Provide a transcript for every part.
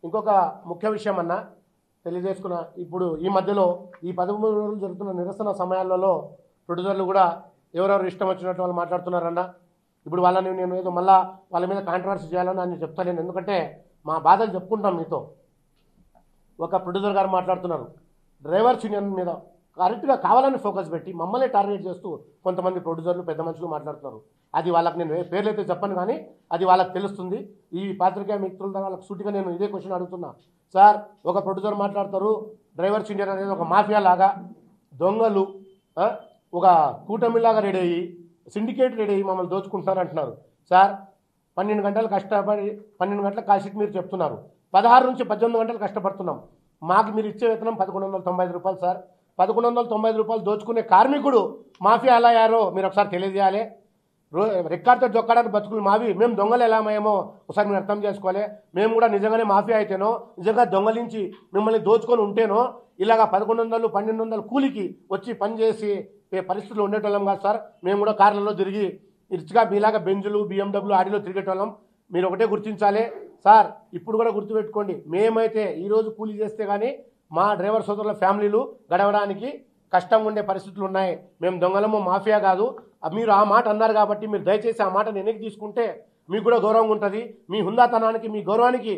ఇంకొక ముఖ్య విషయం అన్న తెలియజేసుకున్న, ఇప్పుడు ఈ మధ్యలో ఈ 13 రోజులు జరుగుతున్న నిరసన సమయాలలో ప్రొడ్యూసర్లు కూడా ఎవరెవరు ఇష్టం వచ్చినట్టు వాళ్ళు మాట్లాడుతున్నారన్న. ఇప్పుడు వాళ్ళని నేను ఏదో మళ్ళా వాళ్ళ మీద కాంట్రవర్సీ చేయాలని నేను చెప్తాను, ఎందుకంటే మా బాధలు చెప్పుకుంటాం మీతో. ఒక ప్రొడ్యూసర్ గారు మాట్లాడుతున్నారు డ్రైవర్స్ యూనియన్ మీద, కరెక్ట్గా కావాలని ఫోకస్ పెట్టి మమ్మల్ని టార్గెట్ చేస్తూ కొంతమంది ప్రొడ్యూసర్లు పెద్ద మనుషులు మాట్లాడుతున్నారు. అది వాళ్ళకి నేను పేర్లు అయితే చెప్పను, కానీ అది వాళ్ళకి తెలుస్తుంది. ఈ పాత్రికేయ మిత్రుల ద్వారా వాళ్ళకి సూటిగా నేను ఇదే క్వశ్చన్ అడుగుతున్నా. సార్, ఒక ప్రొడ్యూసర్ మాట్లాడతారు డ్రైవర్స్ యూనియన్ అనేది ఒక మాఫియా లాగా, దొంగలు ఒక కూటమిలాగా రెడీ అయ్యి, సిండికేట్ రెడీ అయ్యి మమ్మల్ని దోచుకుంటున్నారు అంటున్నారు. సార్, 12 గంటలు కష్టపడి 12 గంటల కాల్షీట్ మీరు చెప్తున్నారు, 16 నుంచి 18 గంటలు కష్టపడుతున్నాం. మాకు మీరు ఇచ్చే వేతనం 1195 రూపాయలు సార్. 1195 రూపాయలు దోచుకునే కార్మికుడు మాఫియా ఎలా అయ్యారో మీరు ఒకసారి తెలియజేయాలి. రెక్కాడితో జొక్కడానికి బతుకులు మావి, మేము దొంగలు ఎలా అయ్యామో ఒకసారి మీరు అర్థం చేసుకోవాలి. మేము కూడా నిజంగానే మాఫియా అయితేనో, నిజంగా దొంగలించి మిమ్మల్ని దోచుకొని ఉంటేనో ఇలాగా 1100 1200 కూలికి వచ్చి పనిచేసి పరిస్థితులు ఉండేటోళ్ళం కాదు సార్. మేము కూడా కార్లలో తిరిగి రిచ్గా మీలాగా బెంజులు BMW ఆడిలో తిరిగేటోళ్ళం. మీరు ఒకటే గుర్తించాలి సార్, ఇప్పుడు కూడా గుర్తుపెట్టుకోండి, మేమైతే ఈరోజు కూలీ చేస్తే కానీ మా డ్రైవర్ సోదరుల ఫ్యామిలీలు గడవడానికి కష్టంగా ఉండే పరిస్థితులు ఉన్నాయి. మేము దొంగలము, మాఫియా కాదు. మీరు ఆ మాట అన్నారు కాబట్టి మీరు దయచేసి ఆ మాట వెనక్కి తీసుకుంటే మీకు కూడా గౌరవంగా ఉంటుంది. మీ హుందాతనానికి, మీ గౌరవానికి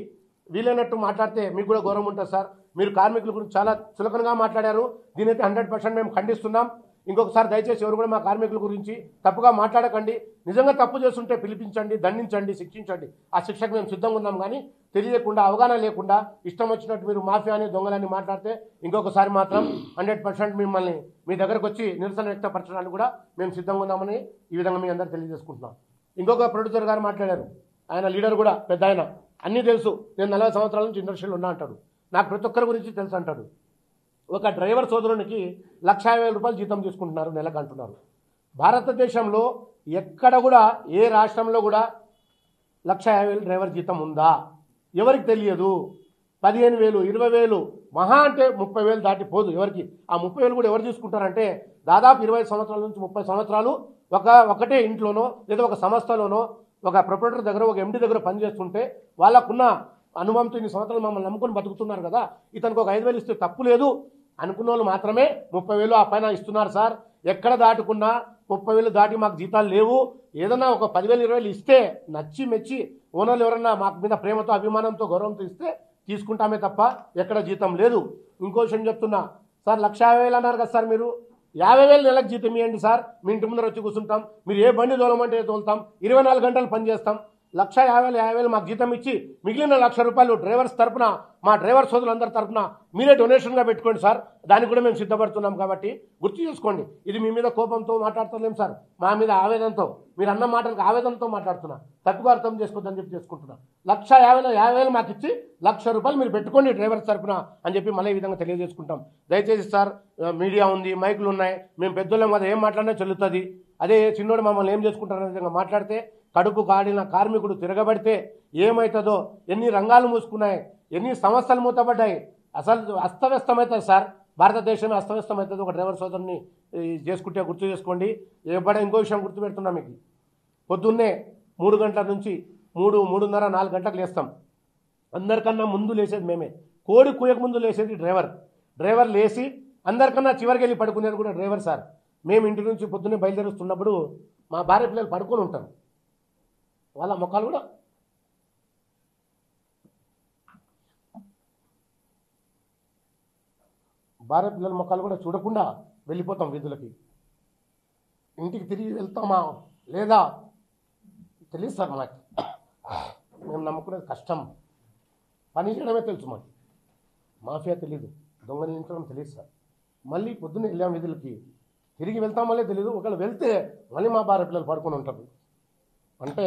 వీలైనట్టు మాట్లాడితే మీకు కూడా గౌరవం ఉంటుంది సార్. మీరు కార్మికుల గురించి చాలా చులకనగా మాట్లాడారు, దీనైతే 100% మేము ఖండిస్తున్నాం. ఇంకొకసారి దయచేసి ఎవరు కూడా మా కార్మికుల గురించి తప్పుగా మాట్లాడకండి. నిజంగా తప్పు చేస్తుంటే పిలిపించండి, దండించండి, శిక్షించండి. ఆ శిక్షకు మేము సిద్ధంగా ఉన్నాం. కానీ తెలియకుండా, అవగాహన లేకుండా ఇష్టం వచ్చినట్టు మీరు మాఫియా అని, దొంగలని మాట్లాడితే ఇంకొకసారి మాత్రం 100% మిమ్మల్ని మీ దగ్గరకు వచ్చి నిరసన వ్యక్తపరచడానికి కూడా మేము సిద్ధంగా ఉన్నామని ఈ విధంగా మీ అందరూ తెలియజేసుకుంటున్నాం. ఇంకొక ప్రొడ్యూసర్ గారు మాట్లాడారు, ఆయన లీడర్ కూడా పెద్ద ఆయన, అన్నీ తెలుసు, నేను 40 సంవత్సరాల నుంచి ఇండస్ట్రీలో ఉన్నా అంటాడు, నాకు ప్రతి ఒక్కరి గురించి తెలుసు అంటాడు. ఒక డ్రైవర్ సోదరునికి 1,50,000 రూపాయలు జీతం తీసుకుంటున్నారు నెలకు అంటున్నారు. భారతదేశంలో ఎక్కడ కూడా, ఏ రాష్ట్రంలో కూడా 1,50,000 డ్రైవర్ జీతం ఉందా? ఎవరికి తెలియదు. 15,000, 20,000, మహా అంటే 30,000 దాటిపోదు ఎవరికి. ఆ 30,000 కూడా ఎవరు తీసుకుంటారంటే దాదాపు 20 సంవత్సరాల నుంచి 30 సంవత్సరాలు ఒకటే ఇంట్లోనో లేదా ఒక సంస్థలోనో ఒక ప్రొపరేటర్ దగ్గర, ఒక MD దగ్గర పనిచేస్తుంటే వాళ్ళకున్న అనుభవంతో ఇన్ని సంవత్సరాలు మమ్మల్ని నమ్ముకొని బతుకుతున్నారు కదా, ఇతనికి ఒక 5,000 ఇస్తే తప్పు లేదు అనుకున్న వాళ్ళు మాత్రమే 30,000 ఆ పైన ఇస్తున్నారు సార్. ఎక్కడ దాటుకున్నా 30,000 దాటి మాకు జీతాలు లేవు. ఏదన్నా ఒక 10,000, 20,000 ఇస్తే నచ్చి మెచ్చి ఓనర్లు ఎవరన్నా మాకు మీద ప్రేమతో, అభిమానంతో, గౌరవంతో ఇస్తే తీసుకుంటామే తప్ప ఎక్కడ జీతం లేదు. ఇంకో విషయం చెప్తున్నా సార్, 1,50,000 అన్నారు కదా సార్, మీరు 50,000 నెలకు జీతం ఇవ్వండి సార్, మీ ఇంటి ముందర వచ్చి కూర్చుంటాం. మీరు ఏ బండి తోలమంటే తోలుతాం, 24 గంటలు పనిచేస్తాం. 1,50,000 మాకు జీతం ఇచ్చి మిగిలిన 1,00,000 రూపాయలు డ్రైవర్స్ తరపున, మా డ్రైవర్ సోదరులందరి తరపున మీరే డొనేషన్గా పెట్టుకోండి సార్. దానికి కూడా మేము సిద్ధపడుతున్నాం. కాబట్టి గుర్తు చేసుకోండి, ఇది మీ మీద కోపంతో మాట్లాడతలేం సార్, మా మీద ఆవేదనతో, మీరు అన్న మాటలకు ఆవేదనతో మాట్లాడుతున్నా, తప్పుగా అర్థం చేసుకోవద్దని చెప్పి చేసుకుంటున్నా. 1,50,000 మాకు ఇచ్చి 1,00,000 రూపాయలు మీరు పెట్టుకోండి డ్రైవర్స్ తరపున అని చెప్పి మళ్ళీ ఈ విధంగా తెలియజేసుకుంటాం. దయచేసి సార్, మీడియా ఉంది, మైకులు ఉన్నాయి, మేము పెద్దోళ్ళం కదా, ఏం మాట్లాడినా చెల్లుతుంది. అదే చిన్నోడు మమ్మల్ని ఏం చేసుకుంటారనే విధంగా మాట్లాడితే, కడుపు కాడిన కార్మికుడు తిరగబడితే ఏమవుతుందో, ఎన్ని రంగాలు మూసుకున్నాయి, ఎన్ని సంస్థలు మూతపడ్డాయి, అసలు అస్తవ్యస్తమవుతుంది సార్. భారతదేశమే అస్తవ్యస్తమవుతుంది ఒక డ్రైవర్ సోదరుని చేసుకుంటే. గుర్తు చేసుకోండి. ఎప్పుడైనా ఇంకో విషయం గుర్తుపెడుతున్నా మీకు, పొద్దున్నే 3 గంటల నుంచి 3, 3:30, 4 గంటలకు లేస్తాం. అందరికన్నా ముందు లేసేది మేమే. కోడి కూయక ముందు లేసేది డ్రైవర్ లేచి అందరికన్నా చివరికి వెళ్ళి పడుకునేది కూడా డ్రైవర్ సార్. మేము ఇంటి నుంచి పొద్దున్నే బయలుదేరుస్తున్నప్పుడు మా భార్య పిల్లలు పడుకొని ఉంటారు, వాళ్ళ ముఖాలు కూడా భార్య పిల్లల ముఖాలు కూడా చూడకుండా వెళ్ళిపోతాం వీధులకి. ఇంటికి తిరిగి వెళ్తామా లేదా తెలియదు సార్. మనకి మేము నమ్ముకునేది కష్టం, పని చేయడమే తెలుసు మాకు, మాఫియా తెలీదు, దొంగలించడం తెలియదు సార్. మళ్ళీ పొద్దున్న వెళ్ళాం వీధులకి, తిరిగి వెళ్తాం మళ్ళీ తెలియదు. ఒకవేళ వెళ్తే మళ్ళీ మా భార్య పిల్లలు పడుకొని ఉంటారు. అంటే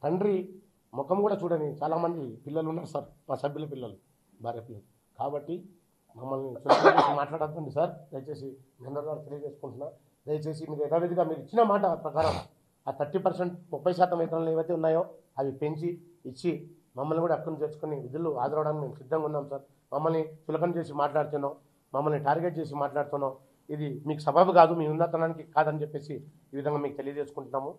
తండ్రి ముఖం కూడా చూడని చాలామంది పిల్లలు ఉన్నారు సార్, మా సభ్యుల పిల్లలు, భార్య పిల్లలు. కాబట్టి మమ్మల్ని మాట్లాడద్దండి సార్, దయచేసి మీ అందరూ తెలియజేసుకుంటున్నా. దయచేసి మీరు యథావిధిగా మీరు ఇచ్చిన మాట ప్రకారం ఆ 30%, 30% వేతనాలు ఏవైతే ఉన్నాయో అవి పెంచి ఇచ్చి మమ్మల్ని కూడా అక్కడి చేర్చుకొని విధులు హాజరవడానికి మేము సిద్ధంగా ఉన్నాం సార్. మమ్మల్ని చులకన చేసి మాట్లాడుతున్నాం, మమ్మల్ని టార్గెట్ చేసి మాట్లాడుతున్నాం, ఇది మీకు సబబు కాదు, మీ ఉన్నతనానికి కాదని చెప్పేసి ఈ విధంగా మీకు తెలియజేసుకుంటున్నాము.